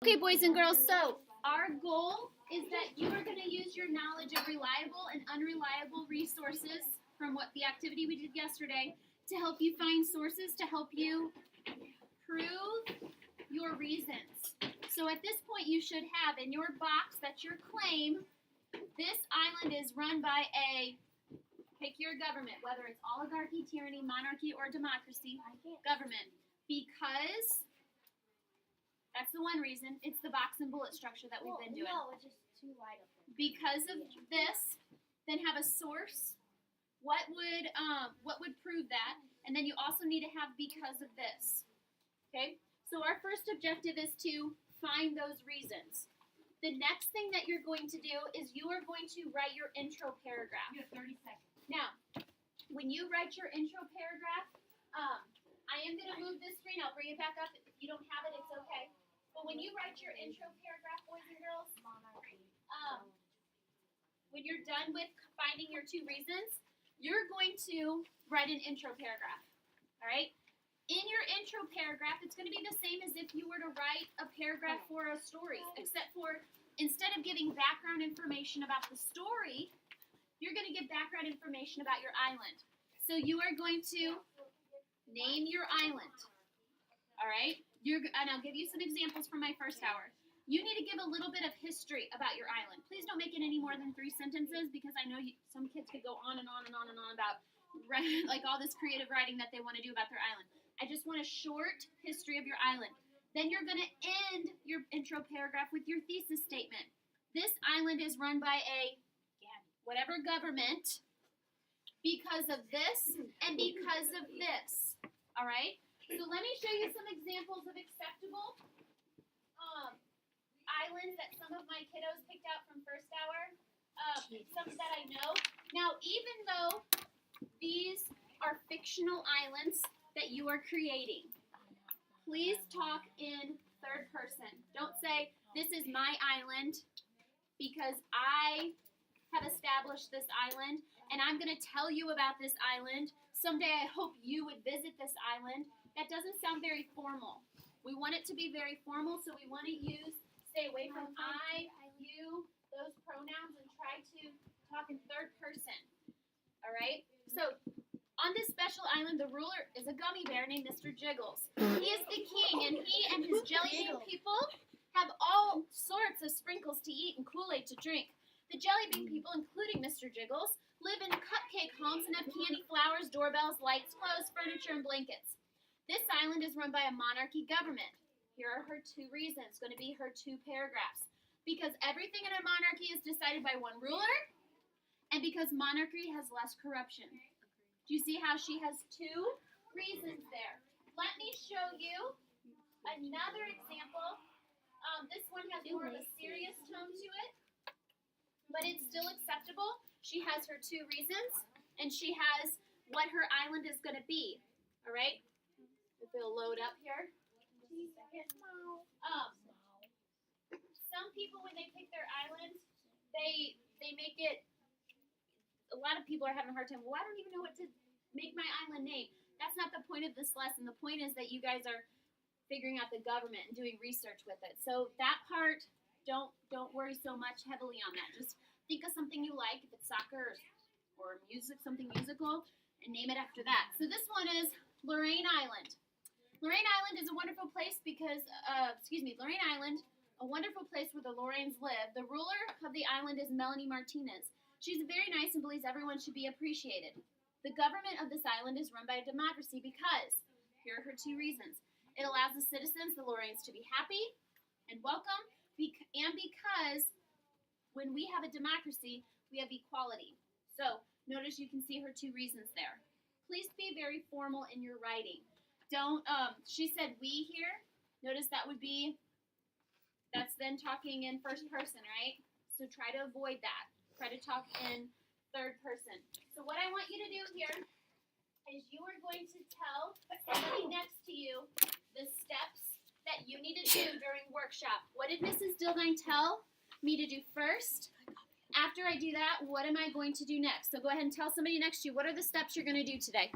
Okay, boys and girls, so our goal is that you are going to use your knowledge of reliable and unreliable resources from what the activity we did yesterday to help you find sources to help you prove your reasons. So at this point, you should have in your box that's your claim, this island is run by a, pick your government, whether it's oligarchy, tyranny, monarchy, or democracy, government, because that's the one reason. It's the box and bullet structure that we've been doing. No, it's just too wide up there. Because of this, then have a source. What would prove that? And then you also need to have because of this. Okay? So our first objective is to find those reasons. The next thing that you're going to do is you are going to write your intro paragraph. You have 30 seconds. Now, when you write your intro paragraph, I am going to move this screen. I'll bring it back up. If you don't have it, it's okay. But when you write your intro paragraph, boys and girls, when you're done with finding your two reasons, you're going to write an intro paragraph. All right? In your intro paragraph, it's going to be the same as if you were to write a paragraph for a story, except for instead of giving background information about the story, you're going to give background information about your island. So you are going to name your island. All right? And I'll give you some examples from my first hour. You need to give a little bit of history about your island. Please don't make it any more than 3 sentences because I know some kids could go on and on and on and on about like all this creative writing that they want to do about their island. I just want a short history of your island. Then you're going to end your intro paragraph with your thesis statement. This island is run by a whatever government because of this and because of this. All right? So let me show you some examples of acceptable islands that some of my kiddos picked out from first hour. Some that I know. Now, even though these are fictional islands that you are creating, please talk in third person. Don't say, this is my island because I have established this island and I'm going to tell you about this island. Someday I hope you would visit this island. That doesn't sound very formal. We want it to be very formal, so we want to stay away from I, you, those pronouns, and try to talk in third person. All right? So, on this special island, the ruler is a gummy bear named Mr. Jiggles. He is the king, and he and his jelly bean people have all sorts of sprinkles to eat and Kool-Aid to drink. The jelly bean people, including Mr. Jiggles, live in cupcake homes and have candy, flowers, doorbells, lights, clothes, furniture, and blankets. This island is run by a monarchy government. Here are her two reasons, going to be her 2 paragraphs. Because everything in a monarchy is decided by one ruler, and because monarchy has less corruption. Do you see how she has 2 reasons there? Let me show you another example. This one has more of a serious tone to it, but it's still acceptable. She has her 2 reasons, and she has what her island is going to be. All right? If it'll load up here. Some people, when they pick their island, they make it, a lot of people are having a hard time, well, I don't even know what to make my island name. That's not the point of this lesson. The point is that you guys are figuring out the government and doing research with it. So that part, don't worry so much heavily on that. Just think of something you like, if it's soccer or music, something musical, and name it after that. So this one is Lorraine Island. Lorraine Island is a wonderful place because, Lorraine Island, a wonderful place where the Lorraines live. The ruler of the island is Melanie Martinez. She's very nice and believes everyone should be appreciated. The government of this island is run by a democracy because, here are her 2 reasons. It allows the citizens, the Lorraines, to be happy and welcome, and because when we have a democracy, we have equality. So, notice you can see her 2 reasons there. Please be very formal in your writing. Don't, she said we here. Notice that would be, that's then talking in first person, right? So try to avoid that. Try to talk in third person. So what I want you to do here is you are going to tell somebody next to you the steps that you need to do during workshop. What did Mrs. Dildine tell me to do first? After I do that, what am I going to do next? So go ahead and tell somebody next to you, what are the steps you're going to do today?